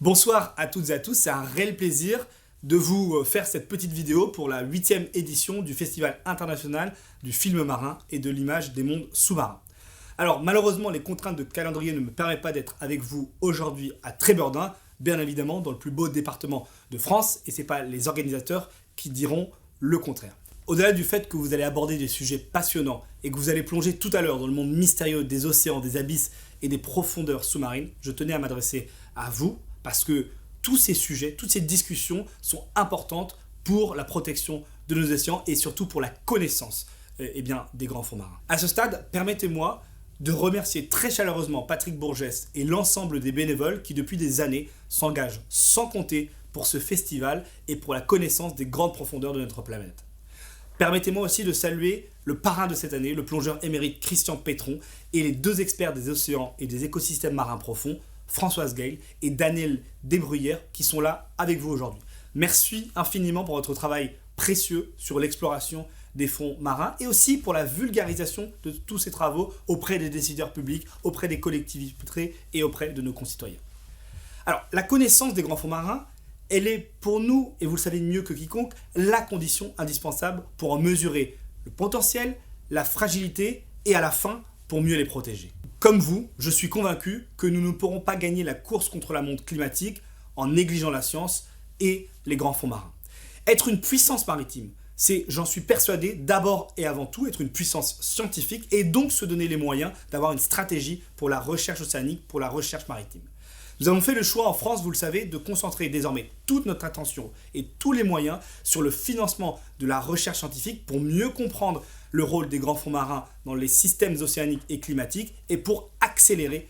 Bonsoir à toutes et à tous, c'est un réel plaisir de vous faire cette petite vidéo pour la 8e édition du Festival international du film marin et de l'image des mondes sous-marins. Alors malheureusement, les contraintes de calendrier ne me permettent pas d'être avec vous aujourd'hui à Trébordin, bien évidemment dans le plus beau département de France, et ce n'est pas les organisateurs qui diront le contraire. Au-delà du fait que vous allez aborder des sujets passionnants et que vous allez plonger tout à l'heure dans le monde mystérieux des océans, des abysses et des profondeurs sous-marines, je tenais à m'adresser à vous parce que tous ces sujets, toutes ces discussions sont importantes pour la protection de nos océans et surtout pour la connaissance des grands fonds marins. À ce stade, permettez-moi de remercier très chaleureusement Patrick Bourgès et l'ensemble des bénévoles qui depuis des années s'engagent sans compter pour ce festival et pour la connaissance des grandes profondeurs de notre planète. Permettez-moi aussi de saluer le parrain de cette année, le plongeur émérite Christian Pétron et les deux experts des océans et des écosystèmes marins profonds, Françoise Gale et Daniel Desbruyères, qui sont là avec vous aujourd'hui. Merci infiniment pour votre travail précieux sur l'exploration des fonds marins et aussi pour la vulgarisation de tous ces travaux auprès des décideurs publics, auprès des collectivités et auprès de nos concitoyens. Alors, la connaissance des grands fonds marins, elle est pour nous, et vous le savez mieux que quiconque, la condition indispensable pour en mesurer le potentiel, la fragilité et à la fin, pour mieux les protéger. Comme vous, je suis convaincu que nous ne pourrons pas gagner la course contre la montre climatique en négligeant la science et les grands fonds marins. Être une puissance maritime, c'est, j'en suis persuadé, d'abord et avant tout être une puissance scientifique et donc se donner les moyens d'avoir une stratégie pour la recherche océanique, pour la recherche maritime. Nous avons fait le choix en France, vous le savez, de concentrer désormais toute notre attention et tous les moyens sur le financement de la recherche scientifique pour mieux comprendre le rôle des grands fonds marins dans les systèmes océaniques et climatiques et pour accélérer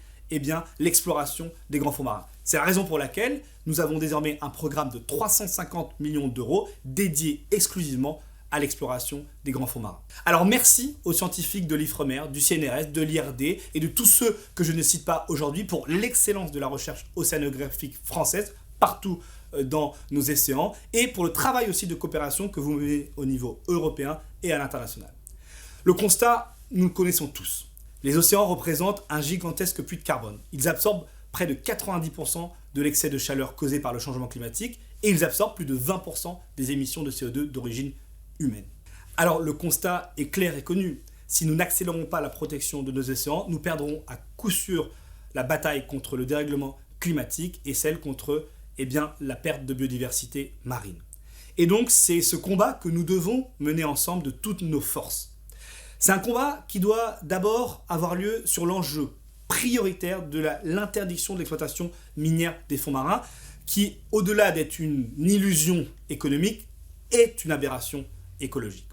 l'exploration des grands fonds marins. C'est la raison pour laquelle nous avons désormais un programme de 350 millions d'euros dédié exclusivement à l'exploration des grands fonds marins. Alors merci aux scientifiques de l'IFREMER, du CNRS, de l'IRD et de tous ceux que je ne cite pas aujourd'hui pour l'excellence de la recherche océanographique française partout dans nos océans et pour le travail aussi de coopération que vous menez au niveau européen et à l'international. Le constat, nous le connaissons tous. Les océans représentent un gigantesque puits de carbone. Ils absorbent près de 90% de l'excès de chaleur causé par le changement climatique et ils absorbent plus de 20% des émissions de CO2 d'origine humaine. Alors le constat est clair et connu. Si nous n'accélérons pas la protection de nos océans, nous perdrons à coup sûr la bataille contre le dérèglement climatique et celle contre la perte de biodiversité marine. Et donc c'est ce combat que nous devons mener ensemble de toutes nos forces. C'est un combat qui doit d'abord avoir lieu sur l'enjeu prioritaire de l'interdiction de l'exploitation minière des fonds marins, qui, au-delà d'être une illusion économique, est une aberration écologique.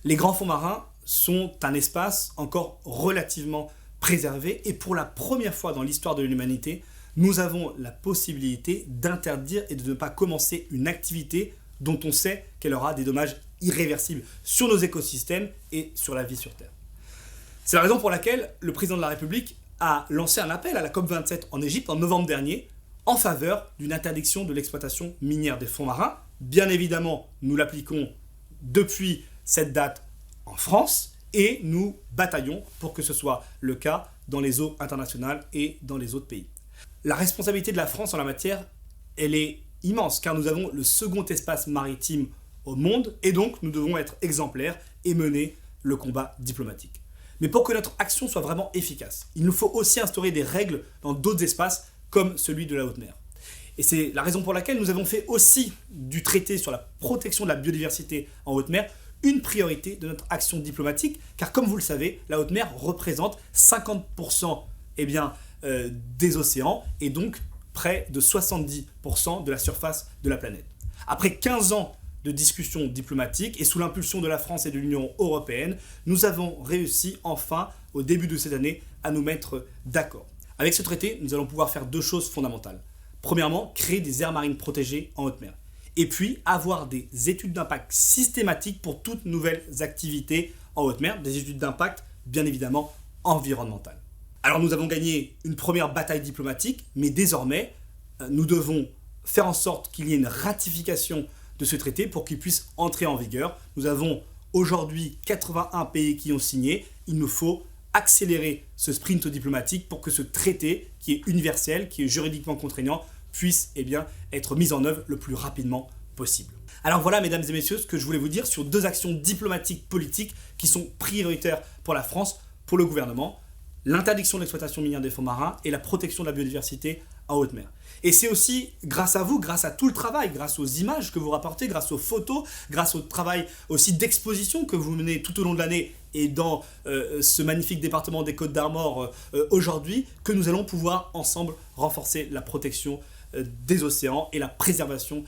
Les grands fonds marins sont un espace encore relativement préservé et pour la première fois dans l'histoire de l'humanité, nous avons la possibilité d'interdire et de ne pas commencer une activité dont on sait qu'elle aura des dommages irréversibles sur nos écosystèmes et sur la vie sur Terre. C'est la raison pour laquelle le président de la République a lancé un appel à la COP27 en Égypte en novembre dernier en faveur d'une interdiction de l'exploitation minière des fonds marins. Bien évidemment, nous l'appliquons depuis cette date en France et nous bataillons pour que ce soit le cas dans les eaux internationales et dans les autres pays. La responsabilité de la France en la matière, elle est immense car nous avons le second espace maritime au monde et donc nous devons être exemplaires et mener le combat diplomatique. Mais pour que notre action soit vraiment efficace, il nous faut aussi instaurer des règles dans d'autres espaces comme celui de la haute mer. Et c'est la raison pour laquelle nous avons fait aussi du traité sur la protection de la biodiversité en haute mer une priorité de notre action diplomatique, car comme vous le savez, la haute mer représente 50% des océans et donc près de 70% de la surface de la planète. Après 15 ans de discussions diplomatiques et sous l'impulsion de la France et de l'Union européenne, nous avons réussi enfin, au début de cette année, à nous mettre d'accord. Avec ce traité, nous allons pouvoir faire deux choses fondamentales. Premièrement, créer des aires marines protégées en haute mer. Et puis, avoir des études d'impact systématiques pour toutes nouvelles activités en haute mer, des études d'impact, bien évidemment, environnementales. Alors, nous avons gagné une première bataille diplomatique, mais désormais, nous devons faire en sorte qu'il y ait une ratification de ce traité pour qu'il puisse entrer en vigueur. Nous avons aujourd'hui 81 pays qui ont signé. Il nous faut accélérer ce sprint diplomatique pour que ce traité, qui est universel, qui est juridiquement contraignant, puisse être mise en œuvre le plus rapidement possible. Alors voilà, mesdames et messieurs, ce que je voulais vous dire sur 2 actions diplomatiques politiques qui sont prioritaires pour la France, pour le gouvernement: l'interdiction de l'exploitation minière des fonds marins et la protection de la biodiversité en haute mer. Et c'est aussi grâce à vous, grâce à tout le travail, grâce aux images que vous rapportez, grâce aux photos, grâce au travail aussi d'exposition que vous menez tout au long de l'année et dans ce magnifique département des Côtes-d'Armor aujourd'hui, que nous allons pouvoir ensemble renforcer la protection des océans et la préservation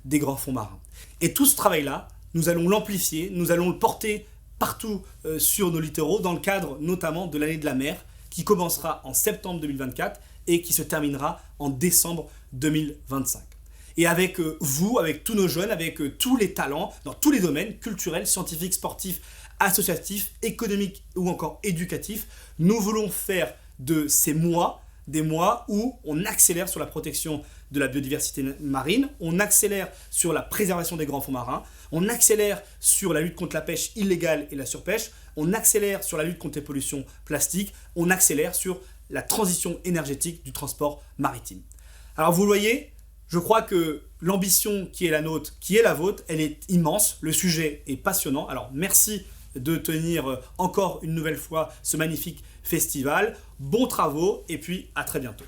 des grands fonds marins. Et tout ce travail-là, nous allons l'amplifier, nous allons le porter partout sur nos littoraux, dans le cadre notamment de l'année de la mer, qui commencera en septembre 2024 et qui se terminera en décembre 2025. Et avec vous, avec tous nos jeunes, avec tous les talents, dans tous les domaines, culturels, scientifiques, sportifs, associatifs, économiques ou encore éducatifs, nous voulons faire de ces mois des mois où on accélère sur la protection de la biodiversité marine, on accélère sur la préservation des grands fonds marins, on accélère sur la lutte contre la pêche illégale et la surpêche, on accélère sur la lutte contre les pollutions plastiques, on accélère sur la transition énergétique du transport maritime. Alors vous le voyez, je crois que l'ambition qui est la nôtre, qui est la vôtre, elle est immense, le sujet est passionnant. Alors merci de tenir encore une nouvelle fois ce magnifique festival. Bons travaux et puis à très bientôt.